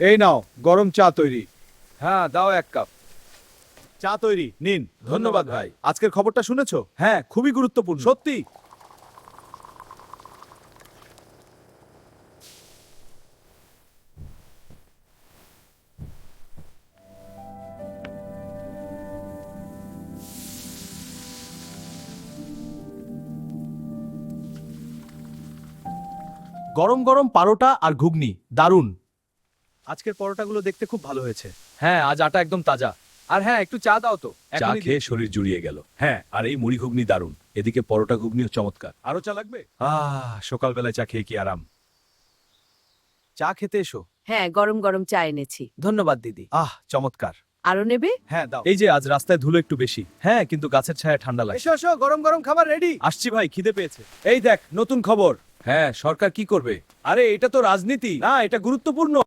এই নাও গরম চা তৈরি। হ্যাঁ, দাও এক কাপ। চা তৈরি নিন। ধন্যবাদ ভাই। আজকের খবরটা শুনেছো? হ্যাঁ, খুবই গুরুত্বপূর্ণ। সত্যি? গরম গরম পারোটা আর ঘুগনি দারুণ। আজকের পরোটাগুলো দেখতে খুব ভালো হয়েছে। হ্যাঁ, আজ আটা একদম তাজা। আর হ্যাঁ, একটু চা দাও তো। চা এখনই খেয়ে শরীর জুড়িয়ে গেল। হ্যাঁ, আর এই মুড়ি ঘুগনি দারুণ। এদিকে পরোটা ঘুগনিও চমৎকার। আরো চা লাগবে? সকালবেলায় চা খেয়ে কি আরাম। চা খেতে এসো। হ্যাঁ, গরম গরম চা এনেছি। ধন্যবাদ দিদি। চমৎকার। আরো নেবে? হ্যাঁ দাও। এই যে আজ রাস্তায় ধুলো একটু বেশি। হ্যাঁ, কিন্তু গাছের ছায়া ঠান্ডা লাগে। এসো এসো, গরম গরম খাবার রেডি। আসছি ভাই, খিদে পেয়েছে। এই দেখ নতুন খবর। হ্যাঁ, সরকার কি করবে? আরে এটা তো রাজনীতি। না, এটা গুরুত্বপূর্ণ।